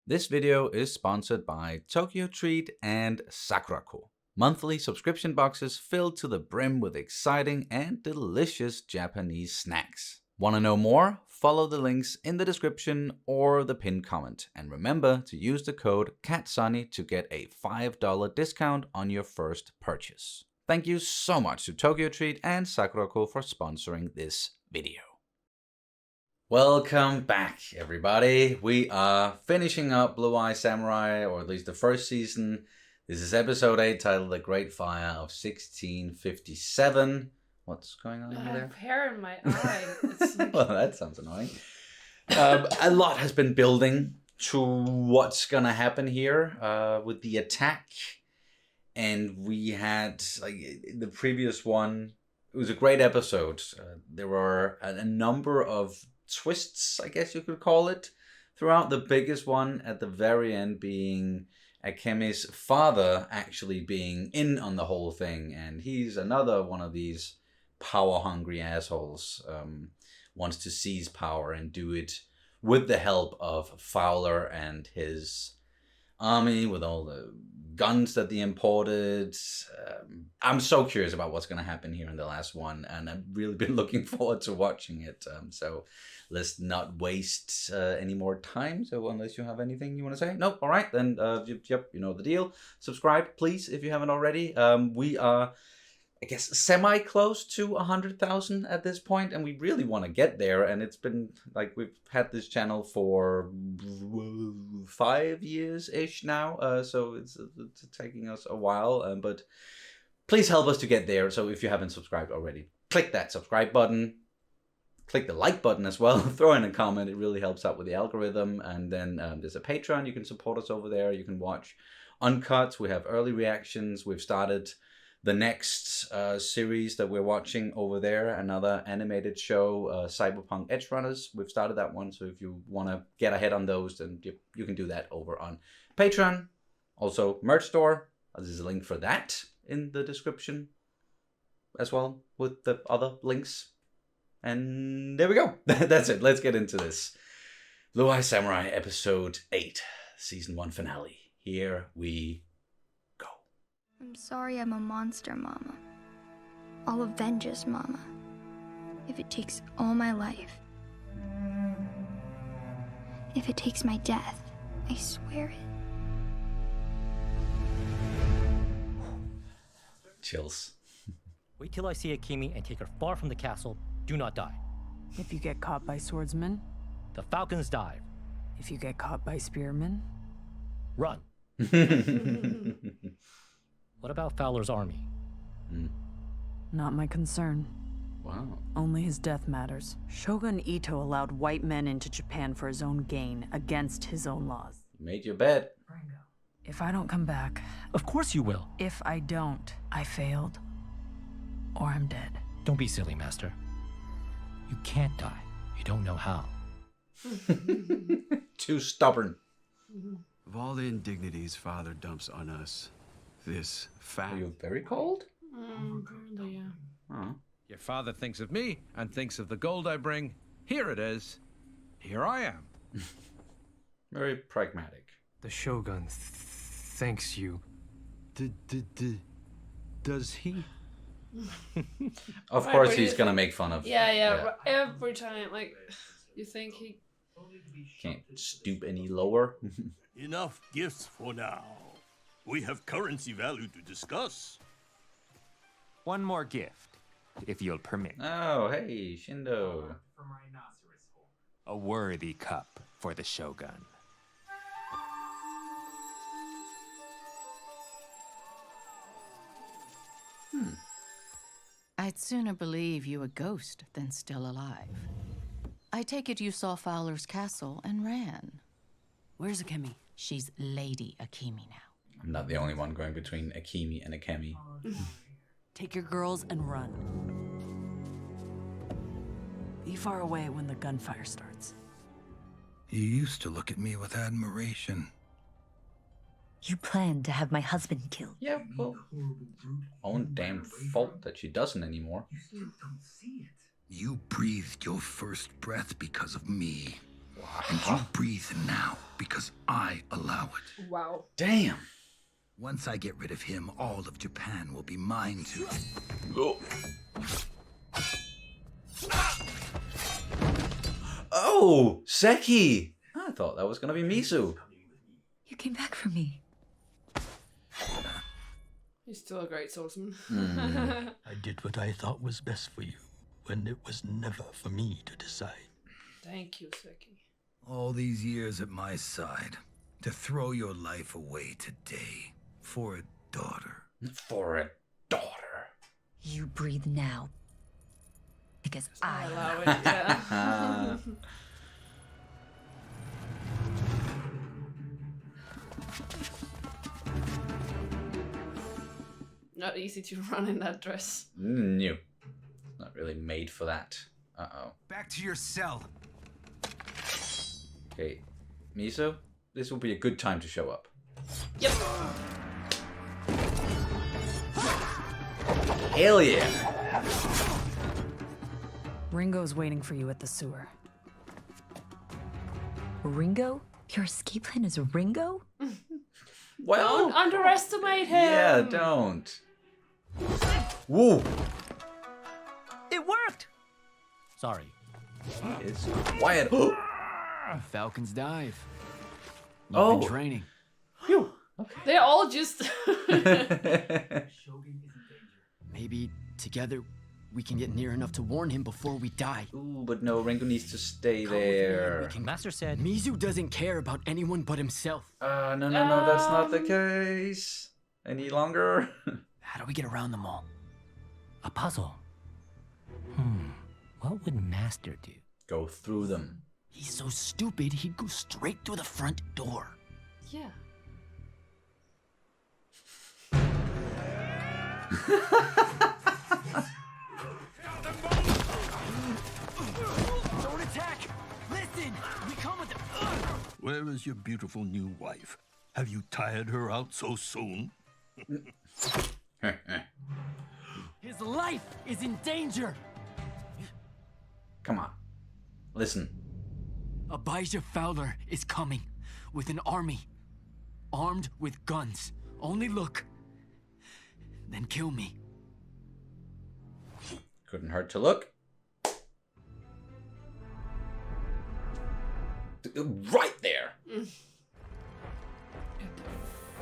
This video is sponsored by Tokyo Treat and Sakurako, monthly subscription boxes filled to the brim with exciting and delicious Japanese snacks. Want to know more? Follow the links in the description or the pinned comment. And remember to use the code CATSUNNY to get a $5 discount on your first purchase. Thank you so much to Tokyo Treat and Sakurako for sponsoring this video. Welcome back, everybody. We are finishing up Blue Eye Samurai, or at least the first season. This is episode 8, titled The Great Fire of 1657. What's going on over there? I have hair in my eye. It's like... Well, that sounds annoying. A lot has been building to what's gonna happen here with the attack. And we had, like, the previous one, it was a great episode. There were a number of twists, I guess you could call it, throughout. The biggest one at the very end being Akemi's father actually being in on the whole thing, and he's another one of these power-hungry assholes. Wants to seize power and do it with the help of Fowler and his army, with all the guns that they imported. I'm so curious about what's going to happen here in the last one, and I've really been looking forward to watching it. So let's not waste any more time. So unless you have anything you want to say? Nope. All right, then yep, you know the deal. Subscribe, please, if you haven't already. We are, I guess, semi-close to 100,000 at this point, and we really want to get there. And it's been, like, we've had this channel for 5 years-ish now, so it's taking us a while, but please help us to get there. So if you haven't subscribed already, click that subscribe button, click the like button as well, throw in a comment. It really helps out with the algorithm. And then there's a Patreon. You can support us over there. You can watch uncuts. We have early reactions. We've started the next series that we're watching over there, another animated show, Cyberpunk Edge Runners. We've started that one, so if you want to get ahead on those, then you can do that over on Patreon. Also, merch store. There's a link for that in the description as well, with the other links. And there we go. That's it. Let's get into this. Blue Eye Samurai, episode 8, season 1 finale. Here we go. I'm sorry I'm a monster, Mama. I'll avenge us, Mama. If it takes all my life. If it takes my death, I swear it. Chills. Wait till I see Akemi and take her far from the castle. Do not die. If you get caught by swordsmen? The falcons dive. If you get caught by spearmen? Run. What about Fowler's army? Not my concern. Wow. Only his death matters. Shogun Ito allowed white men into Japan for his own gain, against his own laws. You made your bet. If I don't come back... Of course you will. If I don't, I failed. Or I'm dead. Don't be silly, Master. You can't die. You don't know how. Too stubborn. Of all the indignities Father dumps on us, this fact... Are you very cold? Apparently, yeah. Oh. Your father thinks of me and thinks of the gold I bring. Here it is. Here I am. Very pragmatic. The Shogun thanks you. Does he? Of Why course would he's you gonna think- make fun of... Yeah. Every time, like, you think he... Can't stoop any lower. Enough gifts for now. We have currency value to discuss. One more gift, if you'll permit. Oh, hey, Shindo. A worthy cup for the Shogun. I'd sooner believe you a ghost than still alive. I take it you saw Fowler's castle and ran. Where's Akemi? She's Lady Akemi now. I'm not the only one going between Akemi and Akemi. Take your girls and run. Be far away when the gunfire starts. You used to look at me with admiration. You planned to have my husband killed. Yeah, well, own damn fault that she doesn't anymore. You breathed your first breath because of me. And you breathe now because I allow it. Wow. Damn. Once I get rid of him, all of Japan will be mine too. Oh, Seki! I thought that was gonna be Mizu. You came back for me. He's still a great swordsman. I did what I thought was best for you, when it was never for me to decide. Thank you, Seki. All these years at my side, to throw your life away today for a daughter. For a daughter. You breathe now. Because I allow it, yeah. Not easy to run in that dress. No. Not really made for that. Uh-oh. Back to your cell. Okay. Miso, this will be a good time to show up. Yep. Hell yeah. Ringo's waiting for you at the sewer. Ringo? Your escape plan is Ringo? Well, don't underestimate him. Yeah, don't. Woo! It worked! Sorry. It's quiet. Falcon's dive. You've Oh. been training. Phew. Okay. They're all just. Maybe together we can get near enough to warn him before we die. Ooh, but no, Ringo needs to stay there. Master said Mizu doesn't care about anyone but himself. No, that's not the case. Any longer? How do we get around them all? A puzzle. What would Master do? Go through them. He's so stupid, he'd go straight through the front door. Yeah. Don't attack! Listen! We come with them! Where is your beautiful new wife? Have you tired her out so soon? His life is in danger! Come on. Listen. Abijah Fowler is coming with an army, armed with guns. Only look, then kill me. Couldn't hurt to look. Right there. Get the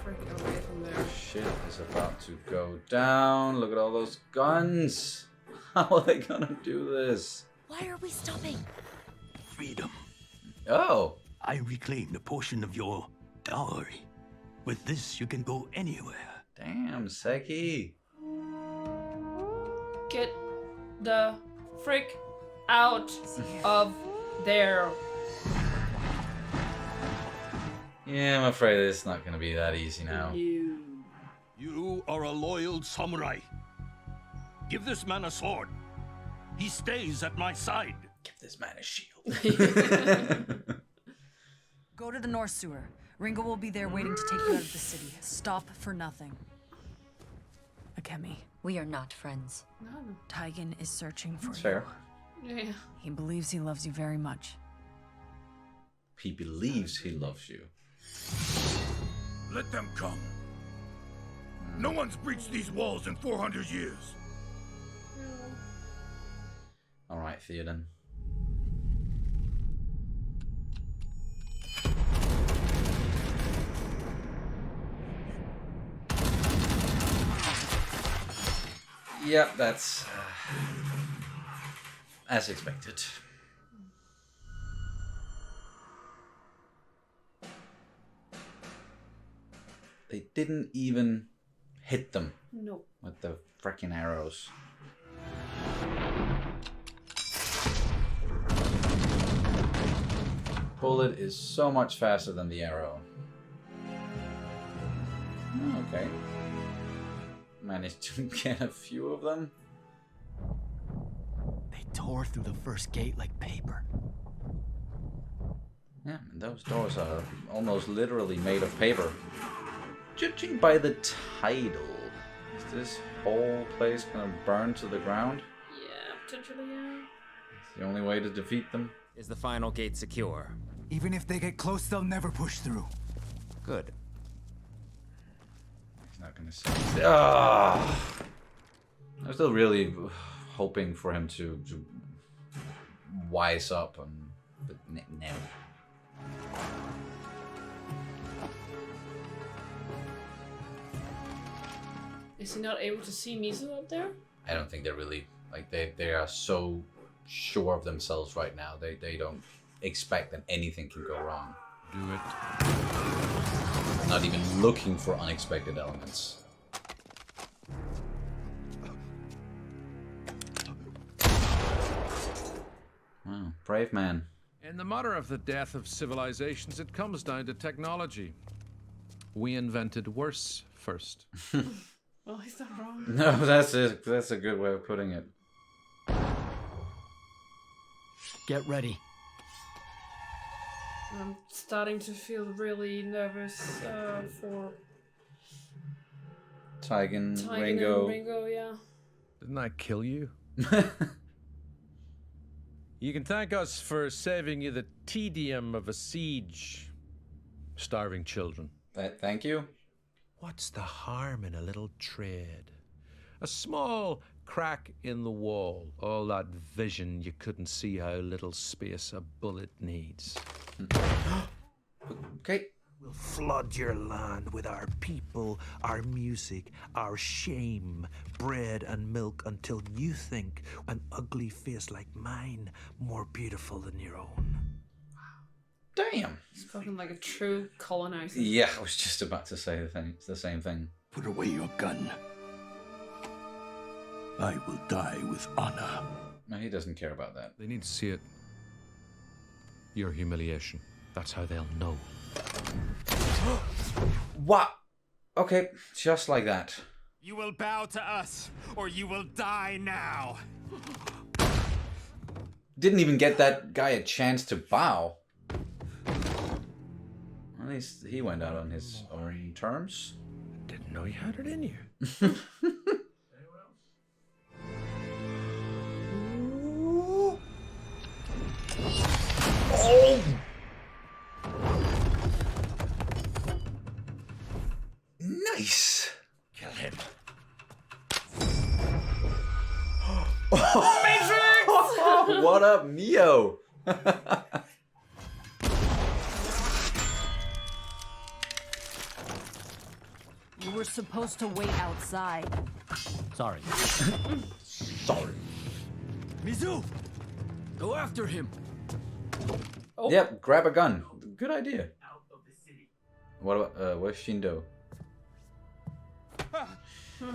frick away from there. Shit is about to go down. Look at all those guns. How are they gonna do this? Why are we stopping? Freedom. Oh. I reclaimed a portion of your dowry. With this, you can go anywhere. Damn, Seki. Get the frick out of there. Yeah, I'm afraid it's not gonna be that easy now. You are a loyal samurai. Give this man a sword. He stays at my side. Give this man a shield. Go to the North Sewer. Ringo will be there waiting to take you out of the city. Stop for nothing. Akemi. We are not friends. No. Taigen is searching for That's you. fair. Yeah. He believes he loves you very much. He believes he loves you. Let them come. No one's breached these walls in 400 years. Alright, Theoden. Yep, that's as expected. They didn't even hit them Nope. with the freaking arrows. Bullet is so much faster than the arrow. Oh, okay. Managed to get a few of them. They tore through the first gate like paper. Yeah, and those doors are almost literally made of paper. Judging by the title, is this whole place gonna burn to the ground? Yeah, potentially, yeah. It's the only way to defeat them. Is the final gate secure? Even if they get close, they'll never push through. Good. He's not gonna say. Ah! I'm still really hoping for him to wise up, but no. Is he not able to see Mizu up there? I don't think they're really like they are so sure of themselves right now. They don't expect that anything can go wrong. Do it. Not even looking for unexpected elements. Wow, brave man. In the matter of the death of civilizations, it comes down to technology. We invented worse first. Well, he's not wrong. No, that's a good way of putting it. Get ready. I'm starting to feel really nervous for Tigan, Ringo. And Ringo, yeah. Didn't I kill you? You can thank us for saving you the tedium of a siege. Starving children. Thank you. What's the harm in a little trade? A small crack in the wall. All that vision you couldn't see how little space a bullet needs. Okay. We'll flood your land with our people, our music, our shame, bread and milk until you think an ugly face like mine more beautiful than your own. Damn. Spoken like a true colonizer. Yeah, I was just about to say the same thing. Put away your gun. I will die with honor. No, he doesn't care about that. They need to see it. Your humiliation. That's how they'll know. What? Okay, just like that. You will bow to us, or you will die now. Didn't even get that guy a chance to bow. At least he went out on his own terms. Didn't know you had it in you. Oh! Nice. Kill him. Matrix! What up, Neo? You were supposed to wait outside. Sorry. Sorry. Mizu! Go after him! Oh. Yep, grab a gun. Good idea. What about, where's Shindo?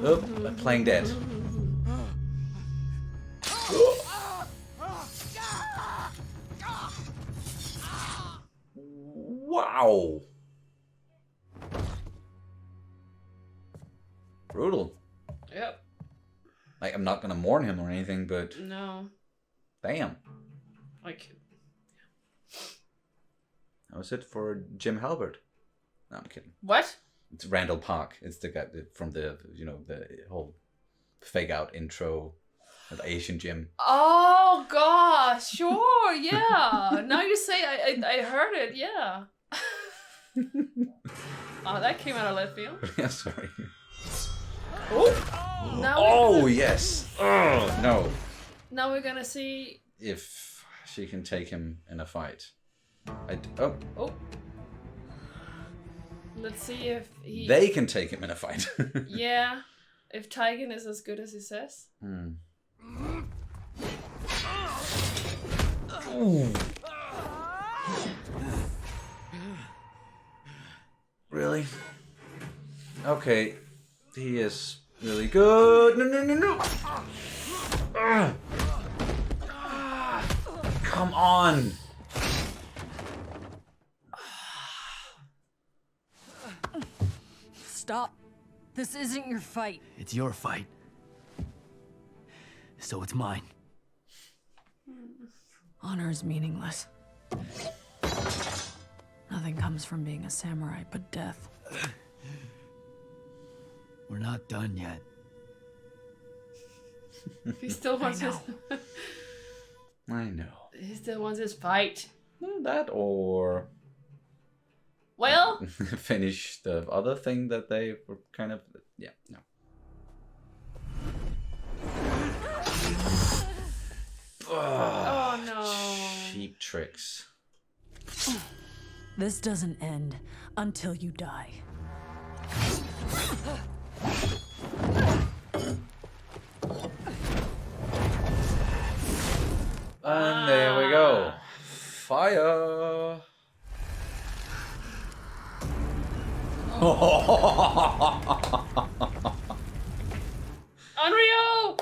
Oh, playing dead. Wow. Brutal. Yep. Like, I'm not gonna mourn him or anything, but No. damn. Like. That was it for Jim Halbert. No, I'm kidding. What? It's Randall Park. It's the guy from the, you know, the whole fake out intro of Asian Jim. Oh gosh, sure, yeah. Now you say I heard it, yeah. Oh, that came out of left field. Yeah, sorry. Oh, now Oh, yes. Oh, no. now we're gonna see. If she can take him in a fight. Oh. Let's see if he. They can take him in a fight. Yeah, if Tigan is as good as he says. Ooh. Really? Okay. He is really good. No. Come on. Stop. This isn't your fight. It's your fight. So it's mine. Honor is meaningless. Nothing comes from being a samurai but death. We're not done yet. He still wants his. I know. He still wants his fight. That or Well, finish the other thing that they were kind of... Yeah, no. oh no. Cheap tricks. This doesn't end until you die. And there we go. Fire. Unreal!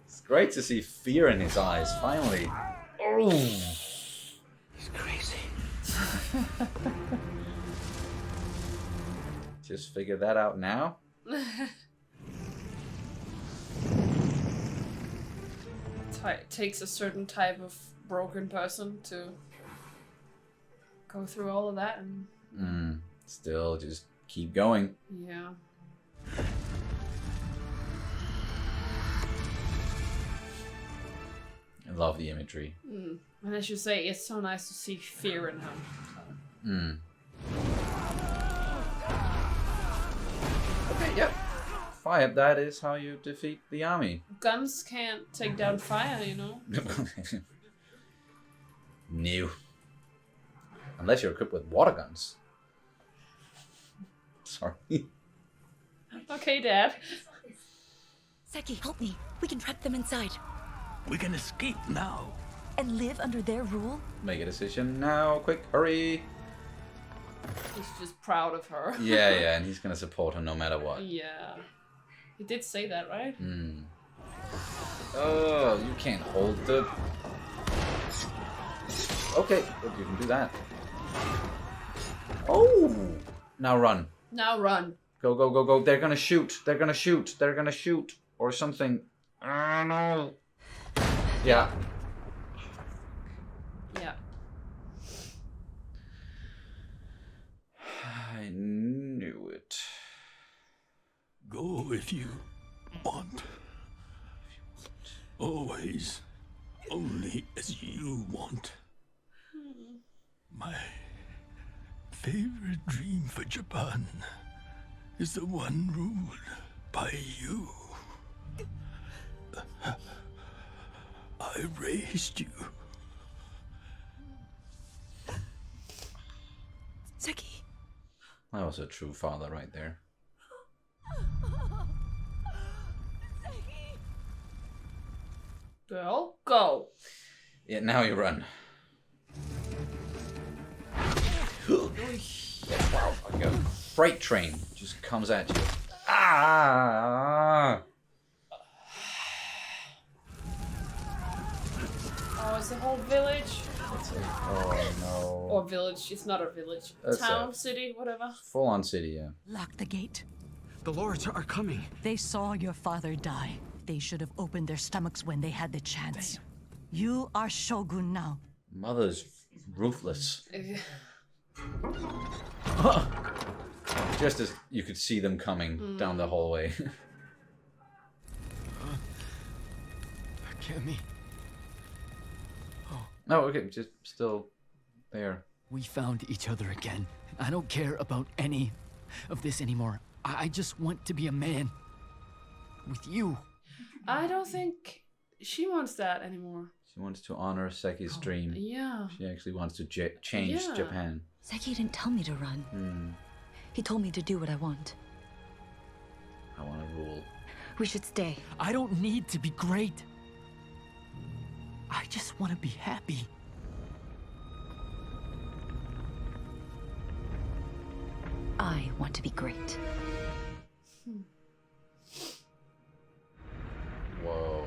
It's great to see fear in his eyes, finally. Oh. He's crazy. Just figure that out now. It takes a certain type of broken person to go through all of that and Still, just keep going. yeah. I love the imagery. And as you say, it's so nice to see fear in him. Okay, yep. Fire, that is how you defeat the army. Guns can't take down fire, you know? No. Unless you're equipped with water guns. Sorry. Okay, Dad. Seki, help me. We can trap them inside. We can escape now. And live under their rule? Make a decision now, quick, hurry. He's just proud of her. Yeah, and he's gonna support her no matter what. Yeah. He did say that, right? Oh, you can't hold the... Okay, well, you can do that. Oh! Now run. Now run. Go, go, go, go. They're gonna shoot. They're gonna shoot. They're gonna shoot. Or something. Oh, no. Yeah. Yeah. I knew it. Go if you want. Always. Only as you want. My favorite dream for Japan is the one ruled by you. I raised you. Seki. That was a true father right there. Girl, go. Yeah, now you run. Wow, like a freight train just comes at you. Ah! Oh, it's a whole village. Oh no. Or village. It's not a village. That's Town, city, whatever. Full on city, yeah. Lock the gate. The lords are coming. They saw your father die. They should have opened their stomachs when they had the chance. You are shogun now. Mother's ruthless. Just as you could see them coming down the hallway. Cammy. No, okay, just still there. We found each other again. I don't care about any of this anymore. I just want to be a man. With you. I don't think she wants that anymore. She wants to honor Seki's dream. Yeah. She actually wants to change Yeah. Japan. Seki didn't tell me to run. He told me to do what I want. I want to rule. We should stay. I don't need to be great. I just want to be happy. I want to be great. Whoa.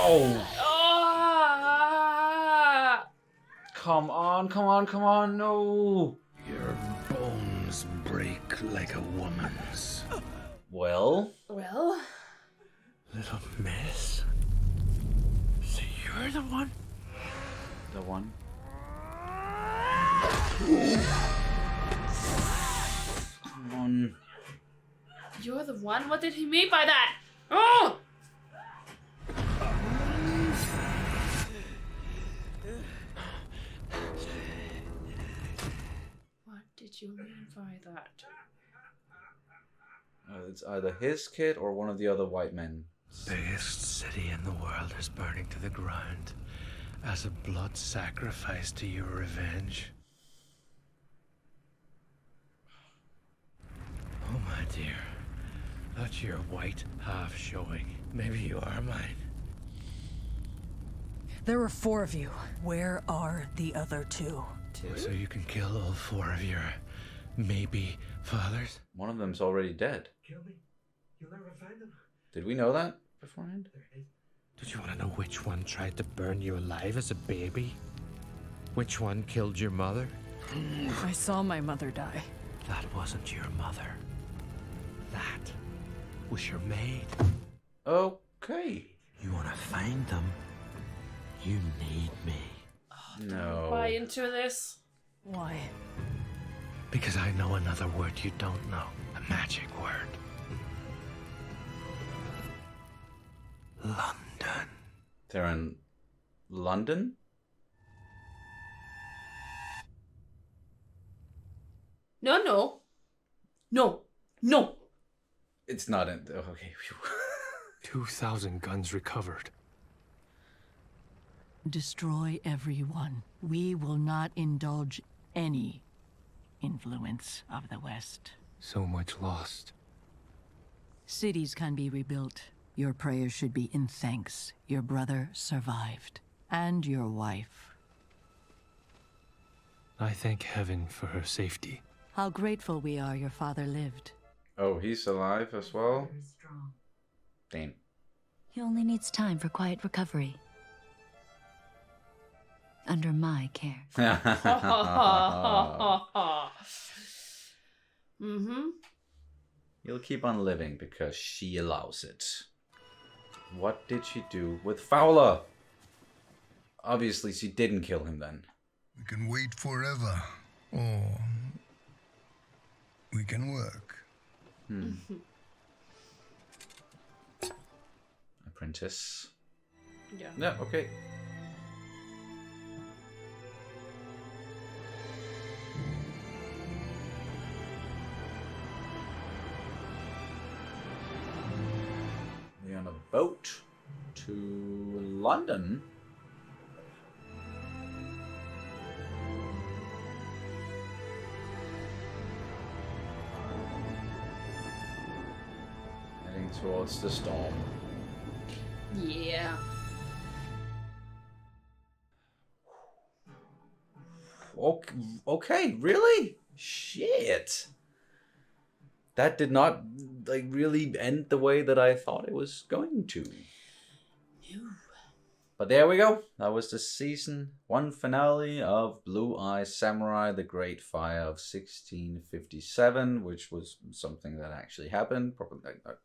Oh! Ah! Come on, come on, come on, no! Your bones break like a woman's. Well? Well? Little miss. So you're the one? The one? Come on. You're the one? What did he mean by that? Oh! What did you mean by that? It's either his kid or one of the other white men. Biggest city in the world is burning to the ground as a blood sacrifice to your revenge. Oh, my dear. That's your white half showing. Maybe you are mine. There were 4 of you. Where are the other 2? So you can kill all 4 of your maybe fathers? One of them's already dead. Kill me. You'll never find them. Did we know that beforehand? Did you want to know which one tried to burn you alive as a baby? Which one killed your mother? I saw my mother die. That wasn't your mother. That was your maid. Okay. You want to find them? You need me. No. Buy into this? Why? Because I know another word you don't know. A magic word. London. They're in London? No, no. No. No. It's not in... Okay. 2,000 guns recovered. Destroy everyone. We will not indulge any influence of the West. So much lost. Cities can be rebuilt. Your prayers should be in thanks. Your brother survived. And your wife. I thank heaven for her safety. How grateful we are your father lived. Oh, he's alive as well? Damn. He only needs time for quiet recovery. Under my care. Mm-hmm. He'll keep on living because she allows it. What did she do with Fowler? Obviously, she didn't kill him then. We can wait forever, or we can work. Apprentice. Yeah. Yeah, okay. We're on a boat to London. Heading towards the storm. Yeah. Okay, really? Shit. That did not really end the way that I thought it was going to. But there we go. That was the season 1 finale of Blue Eye Samurai: The Great Fire of 1657, which was something that actually happened, probably not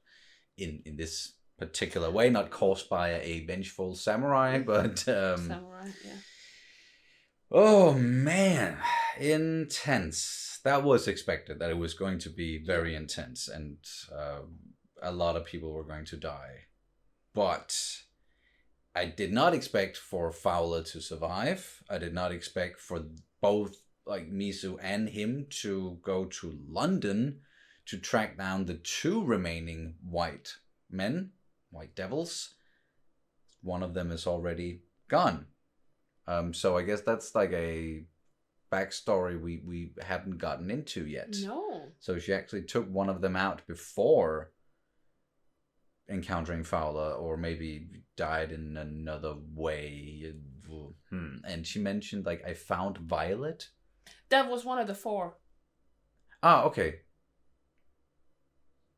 in this particular way, not caused by a vengeful samurai, but Samurai, yeah. Oh man, intense. That was expected, that it was going to be very intense, and a lot of people were going to die. But I did not expect for Fowler to survive. I did not expect for both Mizu and him to go to London to track down the 2 remaining white men, white devils. One of them is already gone. So I guess that's a backstory we haven't gotten into yet. No. So she actually took one of them out before encountering Fowler, or maybe died in another way. And she mentioned I found Violet. That was one of the 4. Ah, okay.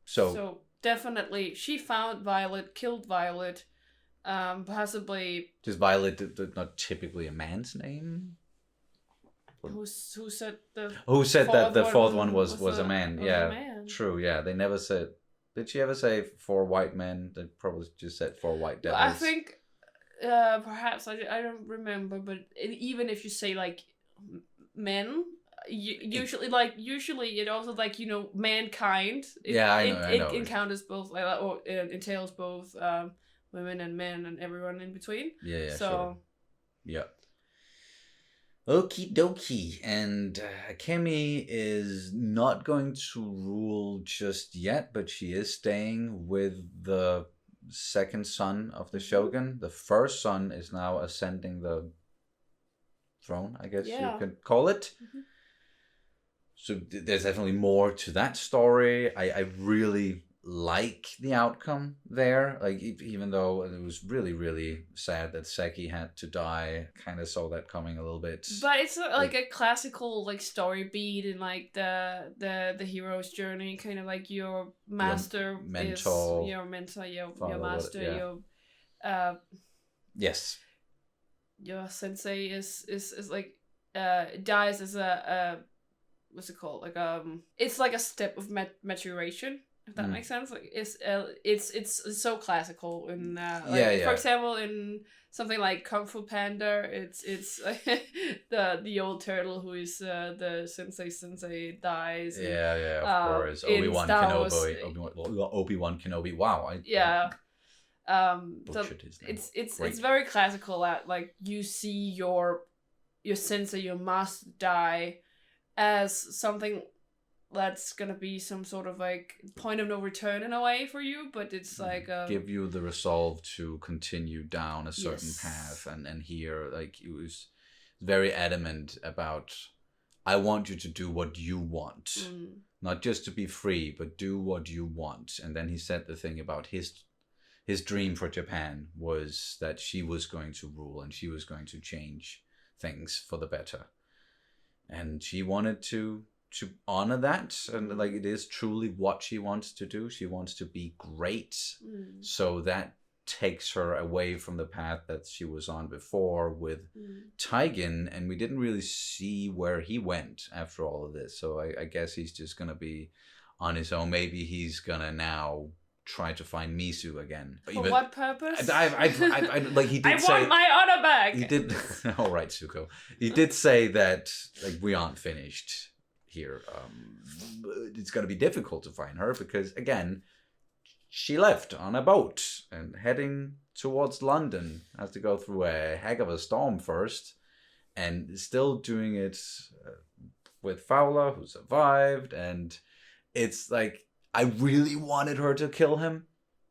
So definitely she found Violet, killed Violet, possibly. Is Violet not typically a man's name? Who said the? Who said that the 4th one was a man? Was Yeah, a man. True. Yeah, they never said. Did she ever say 4 white men? They probably just said 4 white devils. I think perhaps I don't remember, but even if you say men, usually it also like, you know, mankind. I know. It encounters both, like, or it entails both women and men and everyone in between. Yeah, so sure. Yeah. Okie dokie. And Kemi is not going to rule just yet, but she is staying with the second son of the shogun. The first son is now ascending the throne, I guess you could call it. So there's definitely more to that story. I really like the outcome there. Like, even though it was really, really sad that Seki had to die, kind of saw that coming a little bit. But it's like a classical like story beat in like the hero's journey, kind of like your master mentor, is your mentor, your master, your yes, your sensei is like dies as a what's it called, like it's like a step of maturation, if that makes sense. Like it's so classical in for example in something like Kung Fu Panda, it's the old turtle who is the sensei dies. Of course. Obi-Wan Kenobi. Wow. So it's very classical that like you see your sensei, your master die as something that's gonna be some sort of like point of no return in a way for you, but it's like give you the resolve to continue down a certain path. And here, like, he was very adamant about, I want you to do what you want, not just to be free, but do what you want. And then he said the thing about his dream for Japan was that she was going to rule and she was going to change things for the better, and she wanted to honor that, and like, it is truly what she wants to do. She wants to be great. So that takes her away from the path that she was on before with Taigen, and we didn't really see where he went after all of this. So I guess he's just gonna be on his own. Maybe he's gonna now try to find Misu again. For what purpose? I like, he did I say, want my honor back. He did. All right, Zuko. He did say that, like, we aren't finished here. It's going to be difficult to find her because, again, she left on a boat and heading towards London. Has to go through a heck of a storm first, and still doing it with Fowler, who survived. And it's like, I really wanted her to kill him,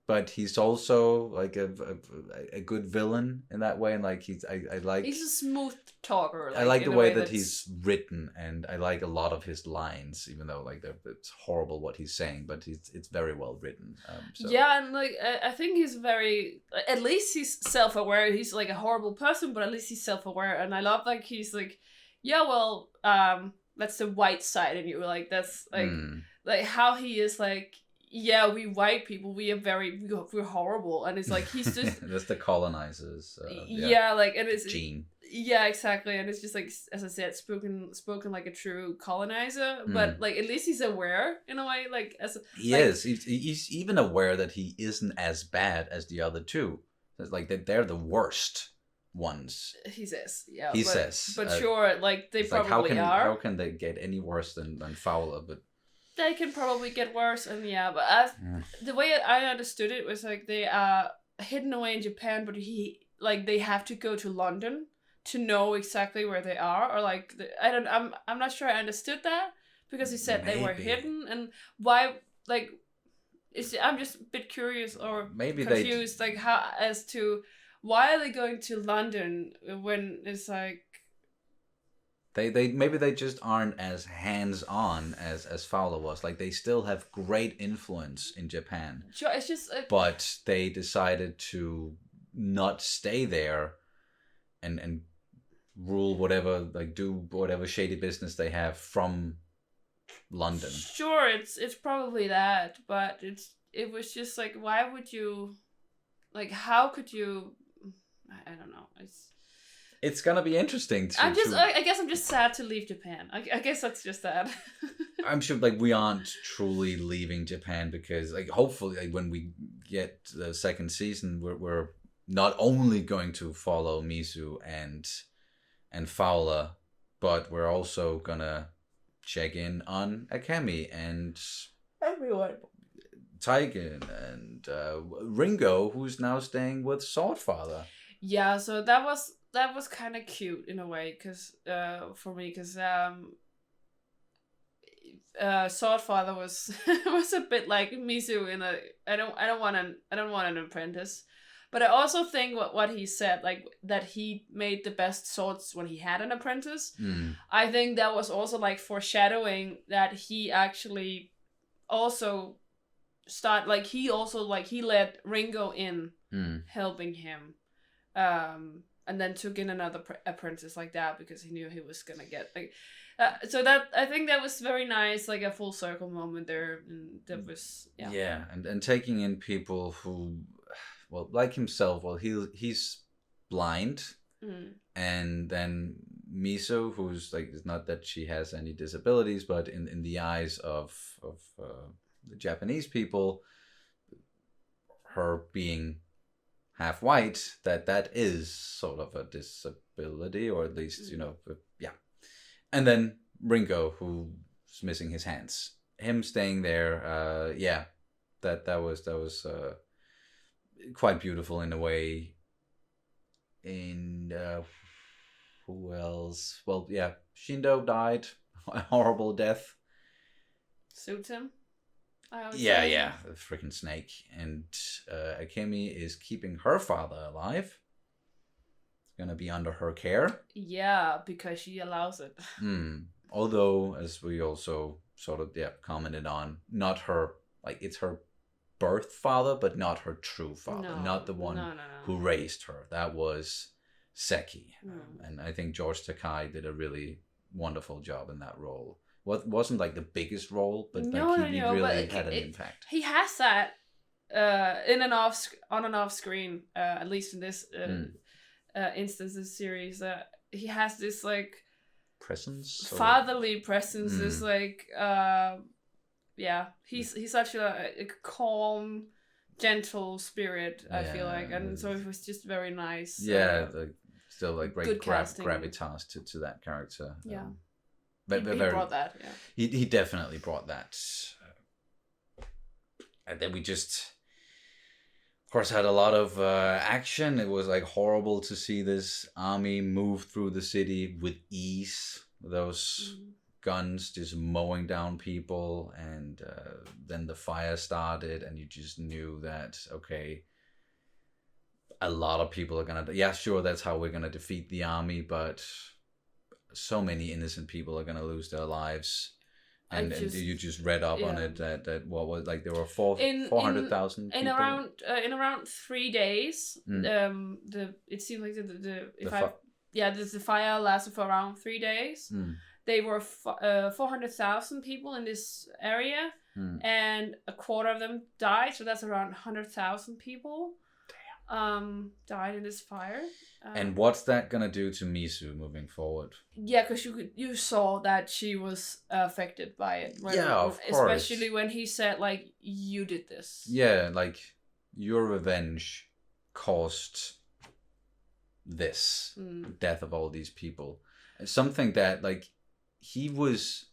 but he's also like a good villain in that way. And like, he's a smooth talker. Like, I like the way that he's written, and I like a lot of his lines, even though like it's horrible what he's saying, but it's very well written. Yeah, and like I think he's very, at least he's self-aware. He's like a horrible person, but at least he's self-aware, and I love like he's like, yeah, well, that's the white side in you. Like that's like. Like how he is like, yeah, we white people, we're horrible, and it's like he's just that's the colonizers. Like, and it's gene. Yeah, exactly, and it's just like, as I said, spoken like a true colonizer, but like at least he's aware in a way, like as he is. He's even aware that he isn't as bad as the other two. It's like that they're the worst ones. He says, yeah. He says, but sure, like they probably like, are. How can they get any worse than Fowler? But they can probably get worse, and but the way I understood it was like they are hidden away in Japan, but they have to go to London to know exactly where they are, or like I'm not sure I understood that, because he said they were hidden, and why, like, I'm just a bit curious or maybe confused, like how as to why are they going to London when it's like. Maybe they just aren't as hands-on as Fowler was. Like, they still have great influence in Japan. Sure, it's just... but they decided to not stay there and rule whatever, like, do whatever shady business they have from London. Sure, it's probably that, but it was just like, why would you... Like, how could you... I don't know, It's gonna be interesting to... I guess I'm just sad to leave Japan. I guess that's just that. I'm sure, like, we aren't truly leaving Japan because, like, hopefully, like, when we get the second season, we're not only going to follow Misu and Fowler, but we're also gonna check in on Akemi and everyone. Taigen and Ringo, who's now staying with Swordfather. Yeah, so that was kind of cute in a way, cause for me, cause Swordfather was was a bit like Mizu in a I don't want an apprentice, but I also think what he said, like that he made the best swords when he had an apprentice. I think that was also like foreshadowing that he actually also he let Ringo in, helping him, and then took in another apprentice like that because he knew he was gonna get like. So that I think that was very nice, like a full circle moment there, and that was and taking in people who, well, like himself, well, he's blind, and then Miso, who's like, it's not that she has any disabilities, but in the eyes of the Japanese people, her being half white, that is sort of a disability, or at least yeah. And then Ringo, who's missing his hands, him staying there, that was quite beautiful in a way. And who else? Well, yeah, Shindo died a horrible death. Suits him. Yeah, the freaking snake. And Akemi is keeping her father alive. Gonna be under her care. Yeah, because she allows it. Although, as we also sort of commented on, not her, like, it's her birth father, but not her true father, not the one who raised her. That was Seki. And I think George Takei did a really wonderful job in that role. Wasn't like the biggest role, but he really had an impact. He has that on and off screen, at least in this instances series, he has this like presence, fatherly presence. This like he's such a calm, gentle spirit, I feel like, and so it was just very nice. Still like great gravitas to that character. He brought that. He definitely brought that. And then we just, of course, had a lot of action. It was like horrible to see this army move through the city with ease. Those guns just mowing down people, and then the fire started, and you just knew that, okay, a lot of people are gonna. Yeah, sure, that's how we're gonna defeat the army, but so many innocent people are gonna lose their lives. And you just read up on it that what was like there were 400,000 people in around 3 days. It seemed like the fire lasted for around 3 days. They were 400,000 people in this area, and a quarter of them died. So that's around 100,000 people. Died in this fire. And what's that gonna do to Misu moving forward? Yeah, because you saw that she was affected by it. Right? Yeah, of course. Especially when he said, like, you did this. Yeah, like, your revenge caused this death of all these people. Something that, like, he was,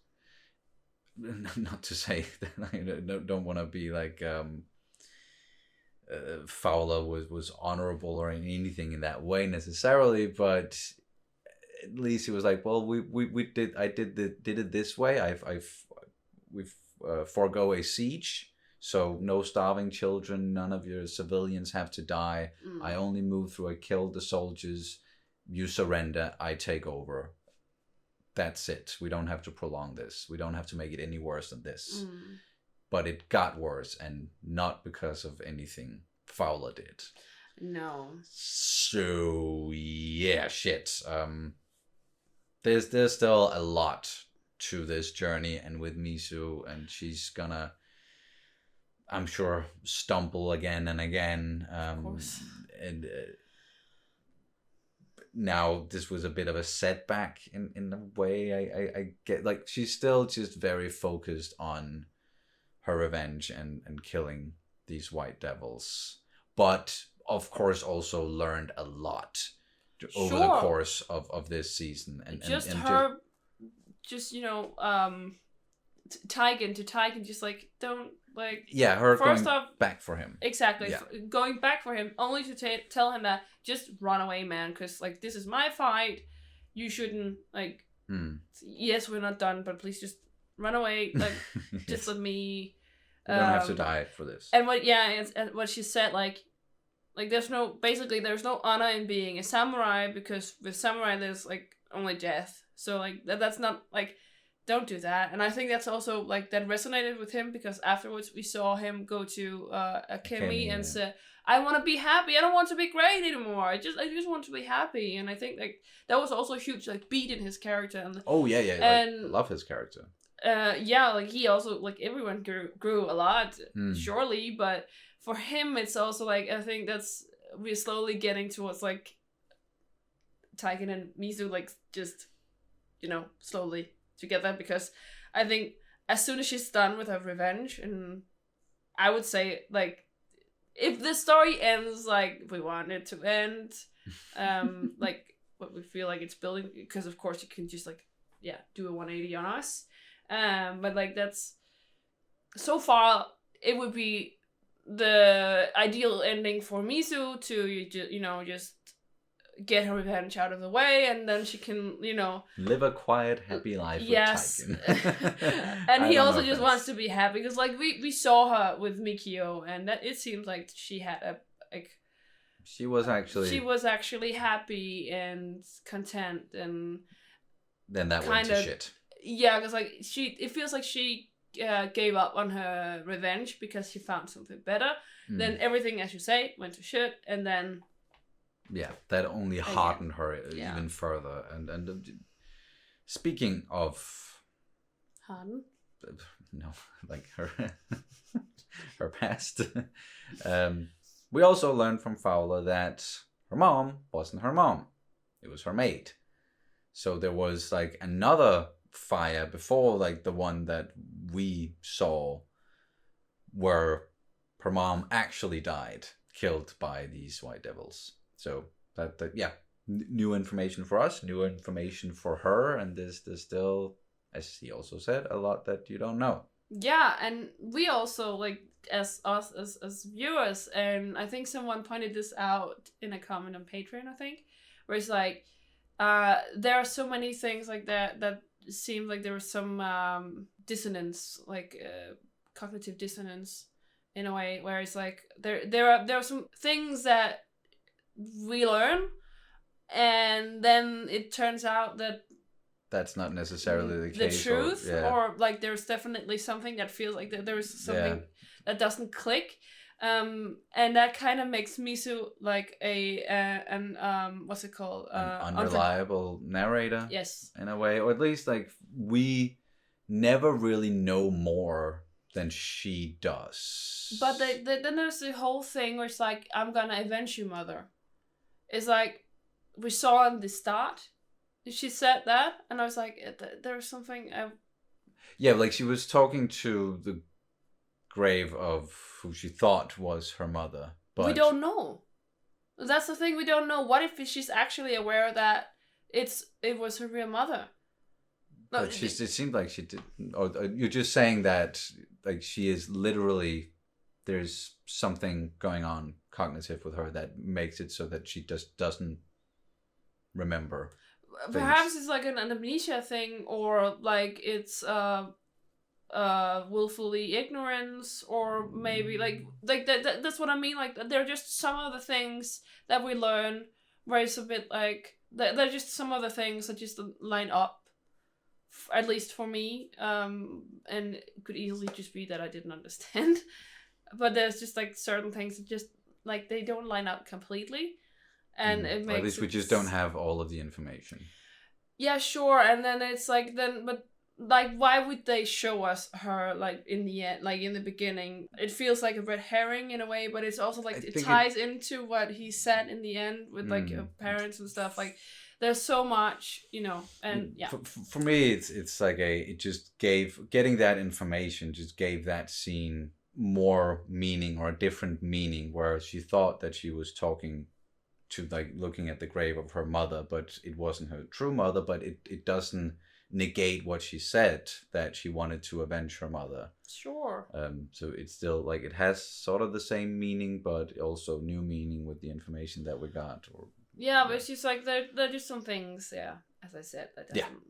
not to say that I don't want to be like Fowler was honorable or anything in that way necessarily, but at least he was like, well, I did it this way. We've forego a siege, so no starving children, none of your civilians have to die. I only moved through. I killed the soldiers. You surrender. I take over. That's it. We don't have to prolong this. We don't have to make it any worse than this. But it got worse, and not because of anything Fowler did. No. So yeah, shit. There's still a lot to this journey, and with Misu, and she's gonna, I'm sure, stumble again and again. Of course. And now this was a bit of a setback in a way. I get, like, she's still just very focused on her revenge and killing these white devils, but of course also learned a lot over the course of this season, and her just Taigen, just like don't like. Yeah, her first going off, back for him. Exactly, Yeah. going back for him, only to tell him that just run away, man, because like this is my fight. You shouldn't like. Yes, we're not done, but please just run away. Like, Yes. just let me. You don't have to die for this. And what she said, like there's no honor in being a samurai, because with samurai there's like only death. So like that's not like, don't do that. And I think that's also like that resonated with him, because afterwards we saw him go to Akemi and say, I want to be happy. I don't want to be great anymore. I just want to be happy. And I think like that was also a huge like beat in his character. And oh yeah. And I love his character. Like he also like everyone grew a lot, Mm. surely, but for him it's also like I think we're slowly getting towards like Taigen and Mizu like just slowly together, because I think as soon as she's done with her revenge, and I would say like if the story ends like we want it to end, like what we feel like it's building, because of course you can just like do a 180 on us. But like that's so far it would be the ideal ending for Mizu to just get her revenge out of the way, and then she can live a quiet, happy life. Yes. With Taigen. And he also know just wants to be happy, because like we saw her with Mikio, and that it seems like she had she was actually happy and content, and then that went to shit. Yeah, because like it feels like she gave up on her revenge because she found something better. Then everything, as you say, went to shit, and then that only hardened her even further. And speaking of harden, no, like her her past, we also learned from Fowler that her mom wasn't her mom; it was her maid. So there was like another fire before like the one that we saw, where her mom actually died, killed by these white devils. So that new information for us, new information for her, and there's still, as he also said, a lot that you don't know. Yeah, and we also like as viewers, and I think someone pointed this out in a comment on Patreon, I think, where it's like there are so many things like that seemed like there was some dissonance, like cognitive dissonance in a way, where it's like there are some things that we learn, and then it turns out that that's not necessarily the case. The truth, or like there's definitely something that feels like there is something that doesn't click. And that kind of makes Mizu like an what's it called? An unreliable narrator. Yes. In a way, or at least like we never really know more than she does. But then there's the whole thing where it's like, I'm gonna avenge you, mother. It's like we saw in the start. She said that, and I was like, there's something. Yeah, like she was talking to the grave of who she thought was her mother, but we don't know. That's the thing, we don't know. What if she's actually aware that it was her real mother? But it seemed like she did. Or you're just saying that like she is literally, there's something going on cognitive with her that makes it so that she just doesn't remember. Perhaps it's like an amnesia thing, or like it's willfully ignorance, or maybe like that's what I mean. Like there are just some of the things that we learn where it's a bit like they're just some of the things that just line up, at least for me. And it could easily just be that I didn't understand, but there's just like certain things that just like they don't line up completely. And it makes, at least we just don't have all of the information. Yeah, sure. And then it's like but like why would they show us her like in the end, like in the beginning? It feels like a red herring in a way, but it's also like it ties into what he said in the end with like parents and stuff. Like there's so much, and yeah. For me, it's like it just getting that information just gave that scene more meaning, or a different meaning, where she thought that she was talking to like looking at the grave of her mother, but it wasn't her true mother. But it doesn't negate what she said, that she wanted to avenge her mother. Sure. So it's still like it has sort of the same meaning, but also new meaning with the information that we got. Or yeah, but it's just like there are just some things, yeah, as I said, that doesn't.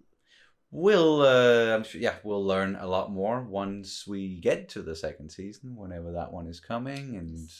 We'll, I'm sure, we'll learn a lot more once we get to the second season, whenever that one is coming, and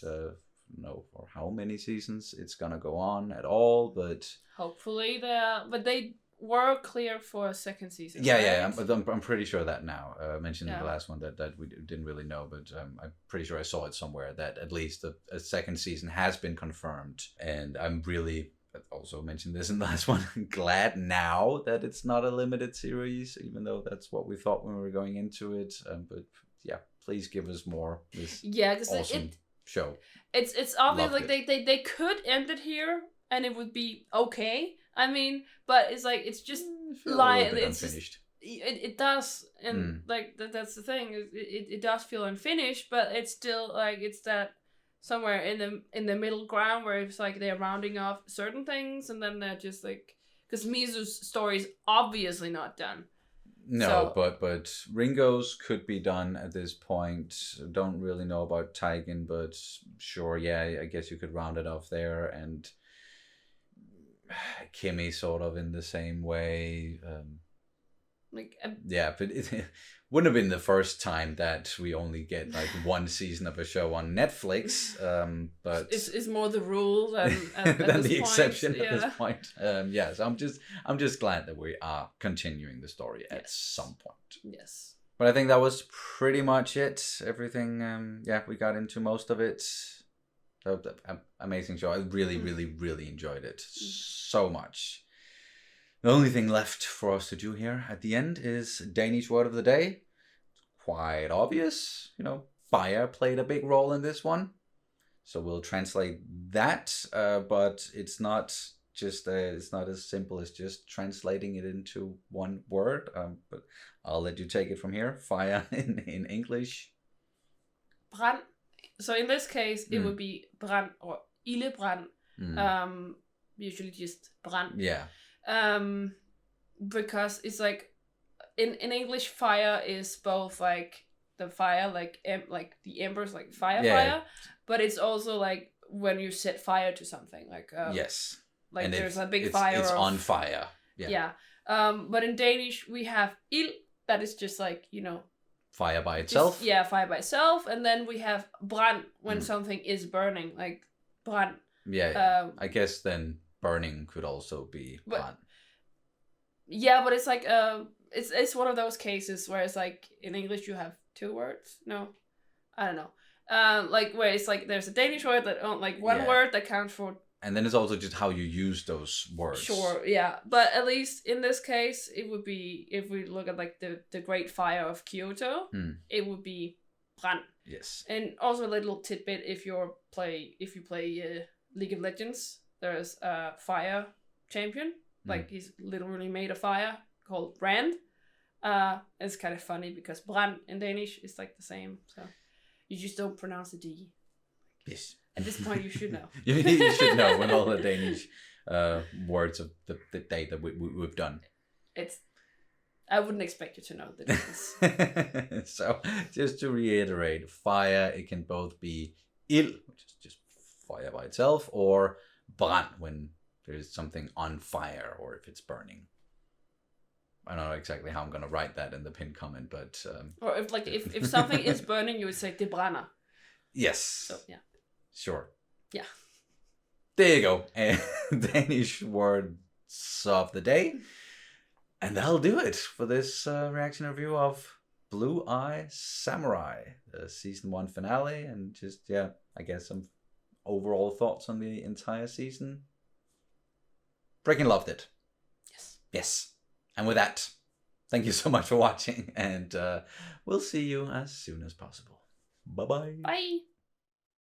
know for how many seasons it's gonna go on at all. But hopefully they were clear for a second season. Yeah, right? I'm pretty sure that now. I mentioned in the last one that we didn't really know, but I'm pretty sure I saw it somewhere that at least a second season has been confirmed, and I'm really. I also mentioned this in the last one. Glad now that it's not a limited series, even though that's what we thought when we were going into it. But yeah, please give us more. This awesome show. It's obvious like they could end it here and it would be okay. I mean, but it's like it's just like it's unfinished. It does, and like that's the thing. It does feel unfinished, but it's still like it's that. Somewhere in the middle ground where it's like they're rounding off certain things and then they're just like because Mizu's story is obviously not done. No, so, but Ringo's could be done at this point. Don't really know about Taigen, but sure, yeah, I guess you could round it off there, and Kimmy sort of in the same way. Yeah, but it wouldn't have been the first time that we only get like one season of a show on Netflix. But it's more the rule than the exception at this point. So I'm just glad that we are continuing the story at some point. Yes. But I think that was pretty much it. Everything. We got into most of it. So, amazing show. I really, really, really enjoyed it so much. The only thing left for us to do here at the end is Danish word of the day. Quite obvious, fire played a big role in this one. So we'll translate that, but it's not it's not as simple as just translating it into one word. But I'll let you take it from here. Fire in English. Brand. So in this case, it would be brand or ildebrand. Usually just brand. Yeah. Because it's like in English, fire is both like the fire, like the embers, like fire, but it's also like when you set fire to something, like yes, like and there's a big fire. It's on fire. Yeah. But in Danish we have ild, that is just like fire by itself. Fire by itself, and then we have brand when something is burning, like brand. Yeah. I guess then. Burning could also be brand. Yeah, but it's like it's one of those cases where it's like in English you have two words. No, I don't know. Like where it's like there's a Danish word that like one word that counts for. And then it's also just how you use those words. Sure, yeah, but at least in this case, it would be if we look at like the Great Fire of Kyoto, it would be brand. Yes. And also a little tidbit: if you play League of Legends. There's a fire champion, like he's literally made of fire, called Brand. It's kind of funny because Brand in Danish is like the same, so you just don't pronounce the D. Yes. At this point, you should know. You should know when all the Danish words of the day that we've done. I wouldn't expect you to know the difference. So, just to reiterate, fire, it can both be ild, which is just fire by itself, or brand when there's something on fire or if it's burning. I don't know exactly how I'm going to write that in the pinned comment, but or if something is burning, you would say det brænder. Yes. So yeah. Sure. Yeah. There you go. Danish words of the day, and that'll do it for this reaction review of Blue Eye Samurai, the season 1 finale, and just I guess some overall thoughts on the entire season. Freaking loved it. Yes. And with that, thank you so much for watching, and we'll see you as soon as possible. Bye-bye. Bye.